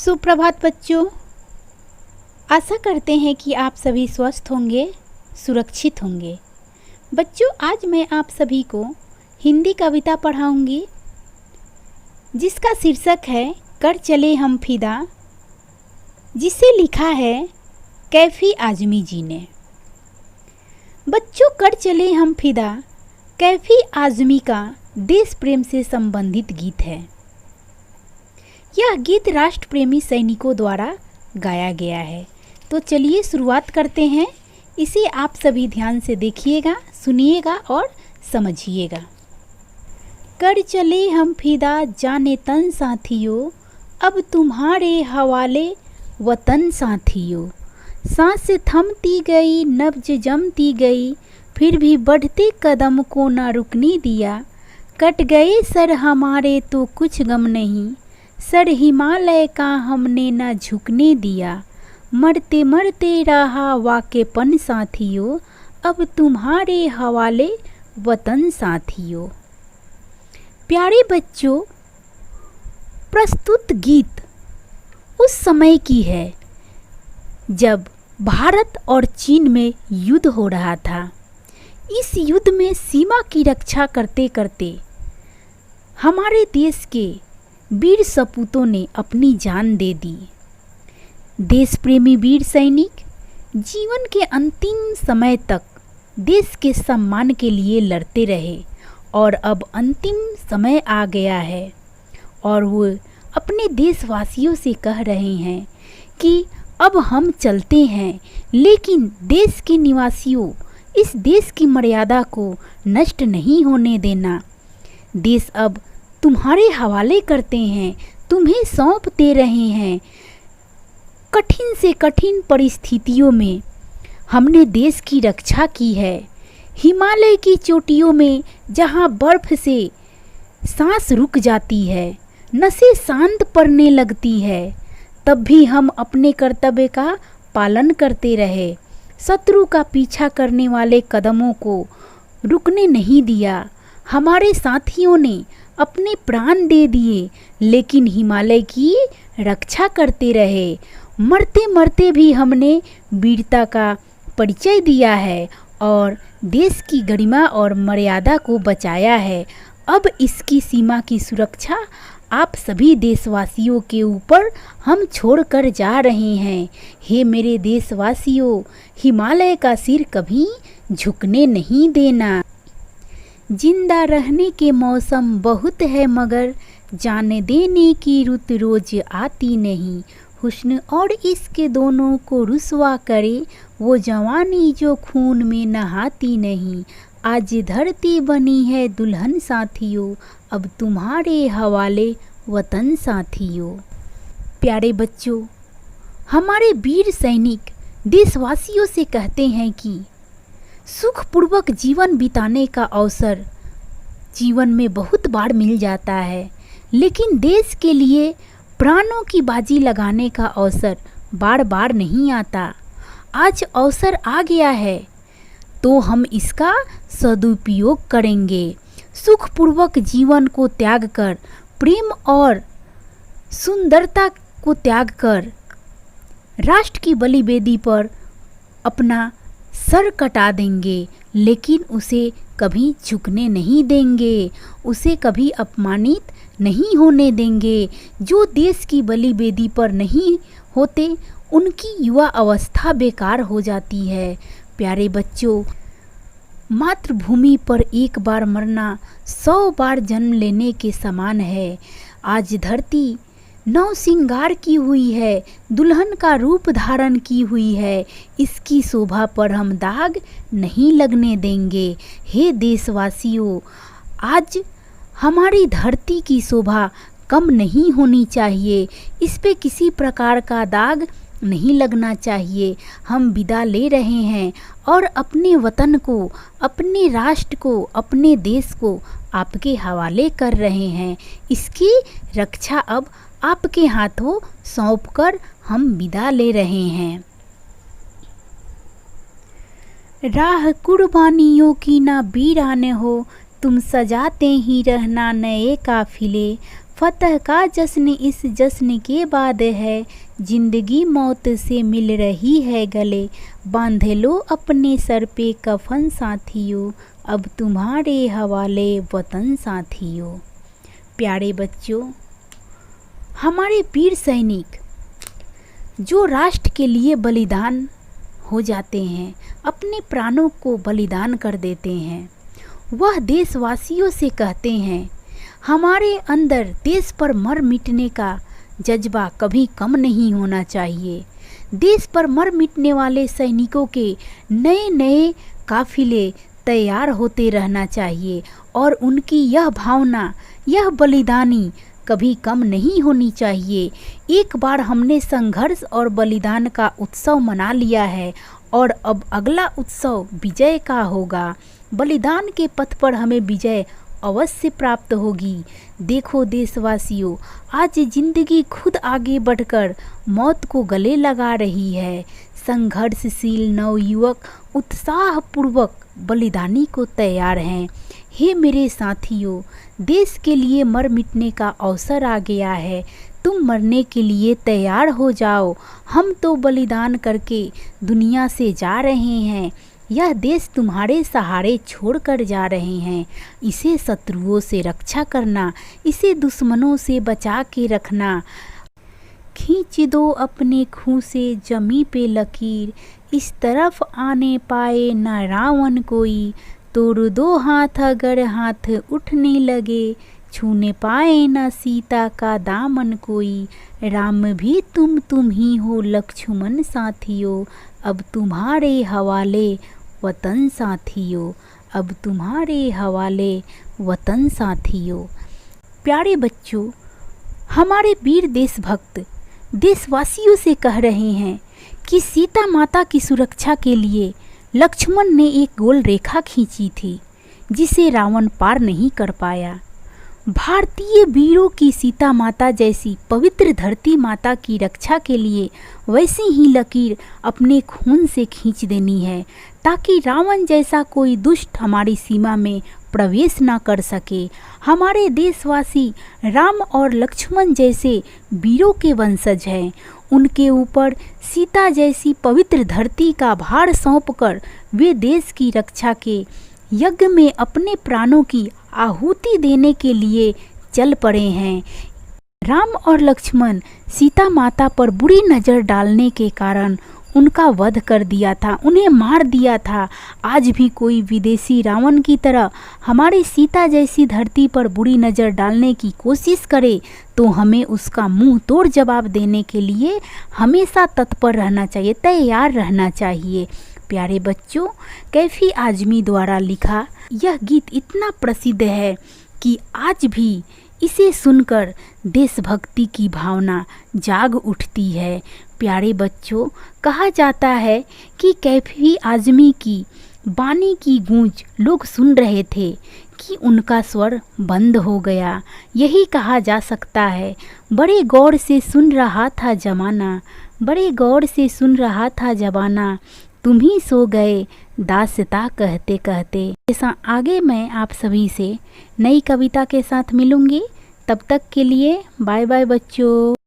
सुप्रभात बच्चों। आशा करते हैं कि आप सभी स्वस्थ होंगे, सुरक्षित होंगे। बच्चों, आज मैं आप सभी को हिंदी कविता पढ़ाऊंगी जिसका शीर्षक है कर चले हम फिदा, जिसे लिखा है कैफी आजमी जी ने। बच्चों, कर चले हम फिदा कैफी आजमी का देश प्रेम से संबंधित गीत है। यह गीत राष्ट्र प्रेमी सैनिकों द्वारा गाया गया है। तो चलिए शुरुआत करते हैं। इसे आप सभी ध्यान से देखिएगा, सुनिएगा और समझिएगा। कर चले हम फिदा जाने तन साथियों, अब तुम्हारे हवाले वतन साथियों। सांस थमती गई, नब्ज जमती गई, फिर भी बढ़ते कदम को ना रुकने दिया। कट गए सर हमारे तो कुछ गम नहीं, सर हिमालय का हमने ना झुकने दिया। मरते मरते रहा वाकेपन साथियों, अब तुम्हारे हवाले वतन साथियों। प्यारे बच्चों, प्रस्तुत गीत उस समय की है जब भारत और चीन में युद्ध हो रहा था। इस युद्ध में सीमा की रक्षा करते करते हमारे देश के वीर सपूतों ने अपनी जान दे दी। देश प्रेमी वीर सैनिक जीवन के अंतिम समय तक देश के सम्मान के लिए लड़ते रहे और अब अंतिम समय आ गया है और वो अपने देशवासियों से कह रहे हैं कि अब हम चलते हैं, लेकिन देश के निवासियों, इस देश की मर्यादा को नष्ट नहीं होने देना। देश अब तुम्हारे हवाले करते हैं, तुम्हें सौंप दे रहे हैं। कठिन से कठिन परिस्थितियों में हमने देश की रक्षा की है। हिमालय की चोटियों में जहां बर्फ से सांस रुक जाती है, नसें शांत पड़ने लगती है, तब भी हम अपने कर्तव्य का पालन करते रहे। शत्रु का पीछा करने वाले कदमों को रुकने नहीं दिया। हमारे साथियों ने अपने प्राण दे दिए, लेकिन हिमालय की रक्षा करते रहे। मरते मरते भी हमने वीरता का परिचय दिया है और देश की गरिमा और मर्यादा को बचाया है। अब इसकी सीमा की सुरक्षा आप सभी देशवासियों के ऊपर हम छोड़कर जा रहे हैं। हे मेरे देशवासियों, हिमालय का सिर कभी झुकने नहीं देना। जिंदा रहने के मौसम बहुत है, मगर जाने देने की रुत रोज आती नहीं। हुस्न और इश्क दोनों को रुसवा करे, वो जवानी जो खून में नहाती नहीं। आज धरती बनी है दुल्हन साथियों, अब तुम्हारे हवाले वतन साथियों। प्यारे बच्चों, हमारे वीर सैनिक देशवासियों से कहते हैं कि सुखपूर्वक जीवन बिताने का अवसर जीवन में बहुत बार मिल जाता है, लेकिन देश के लिए प्राणों की बाजी लगाने का अवसर बार बार नहीं आता। आज अवसर आ गया है तो हम इसका सदुपयोग करेंगे। सुखपूर्वक जीवन को त्याग कर, प्रेम और सुंदरता को त्याग कर राष्ट्र की बलिवेदी पर अपना सर कटा देंगे, लेकिन उसे कभी झुकने नहीं देंगे, उसे कभी अपमानित नहीं होने देंगे। जो देश की बलिवेदी पर नहीं होते, उनकी युवा अवस्था बेकार हो जाती है। प्यारे बच्चों, मातृभूमि पर एक बार मरना 100 बार जन्म लेने के समान है। आज धरती नव श्रृंगार की हुई है, दुल्हन का रूप धारण की हुई है। इसकी शोभा पर हम दाग नहीं लगने देंगे। हे देशवासियों, आज हमारी धरती की शोभा कम नहीं होनी चाहिए, इस पे किसी प्रकार का दाग नहीं लगना चाहिए। हम विदा ले रहे हैं और अपने वतन को, अपने राष्ट्र को, अपने देश को आपके हवाले कर रहे हैं। इसकी रक्षा अब आपके हाथों सौंपकर हम विदा ले रहे हैं। राह कुर्बानियों की ना वीराने हो, तुम सजाते ही रहना नए काफिले। फतह का जश्न इस जश्न के बाद है, जिंदगी मौत से मिल रही है गले। बांध लो अपने सर पे कफन साथियों, अब तुम्हारे हवाले वतन साथियों। प्यारे बच्चों, हमारे वीर सैनिक जो राष्ट्र के लिए बलिदान हो जाते हैं, अपने प्राणों को बलिदान कर देते हैं, वह देशवासियों से कहते हैं हमारे अंदर देश पर मर मिटने का जज्बा कभी कम नहीं होना चाहिए। देश पर मर मिटने वाले सैनिकों के नए नए काफिले तैयार होते रहना चाहिए और उनकी यह भावना, यह बलिदानी कभी कम नहीं होनी चाहिए। एक बार हमने संघर्ष और बलिदान का उत्सव मना लिया है और अब अगला उत्सव विजय का होगा। बलिदान के पथ पर हमें विजय अवश्य प्राप्त होगी। देखो देशवासियों, आज जिंदगी खुद आगे बढ़कर मौत को गले लगा रही है। संघर्षशील नवयुवक उत्साहपूर्वक बलिदानी को तैयार हैं। हे मेरे साथियों, देश के लिए मर मिटने का अवसर आ गया है। तुम मरने के लिए तैयार हो जाओ। हम तो बलिदान करके दुनिया से जा रहे हैं। यह देश तुम्हारे सहारे छोड़कर जा रहे हैं। इसे शत्रुओं से रक्षा करना, इसे दुश्मनों से बचा के रखना। खींच दो अपने खून से जमी पे लकीर, इस तरफ आने पाए न रावण कोई। तोड़ दो हाथ अगर हाथ उठने लगे, छूने पाए न सीता का दामन कोई। राम भी तुम ही हो लक्ष्मण साथियों, अब तुम्हारे हवाले वतन साथियों, अब तुम्हारे हवाले वतन साथियों। प्यारे बच्चों, हमारे वीर देशभक्त देशवासियों से कह रहे हैं कि सीता माता की सुरक्षा के लिए लक्ष्मण ने एक गोल रेखा खींची थी जिसे रावण पार नहीं कर पाया। भारतीय वीरों की सीता माता जैसी पवित्र धरती माता की रक्षा के लिए वैसी ही लकीर अपने खून से खींच देनी है, ताकि रावण जैसा कोई दुष्ट हमारी सीमा में प्रवेश ना कर सके। हमारे देशवासी राम और लक्ष्मण जैसे वीरों के वंशज हैं। उनके ऊपर सीता जैसी पवित्र धरती का भार सौंपकर वे देश की रक्षा के यज्ञ में अपने प्राणों की आहुति देने के लिए चल पड़े हैं। राम और लक्ष्मण सीता माता पर बुरी नज़र डालने के कारण उनका वध कर दिया था, उन्हें मार दिया था। आज भी कोई विदेशी रावण की तरह हमारी सीता जैसी धरती पर बुरी नज़र डालने की कोशिश करे तो हमें उसका मुंह तोड़ जवाब देने के लिए हमेशा तत्पर रहना चाहिए, तैयार रहना चाहिए। प्यारे बच्चों, कैफी आजमी द्वारा लिखा यह गीत इतना प्रसिद्ध है कि आज भी इसे सुनकर देशभक्ति की भावना जाग उठती है। प्यारे बच्चों, कहा जाता है कि कैफी आजमी की बानी की गूंज लोग सुन रहे थे कि उनका स्वर बंद हो गया। यही कहा जा सकता है, बड़े गौर से सुन रहा था जमाना, बड़े गौर से सुन रहा था जमाना, तुम ही सो गए दास्तां कहते कहते। ऐसा आगे मैं आप सभी से नई कविता के साथ मिलूंगी। तब तक के लिए बाय बाय बच्चों।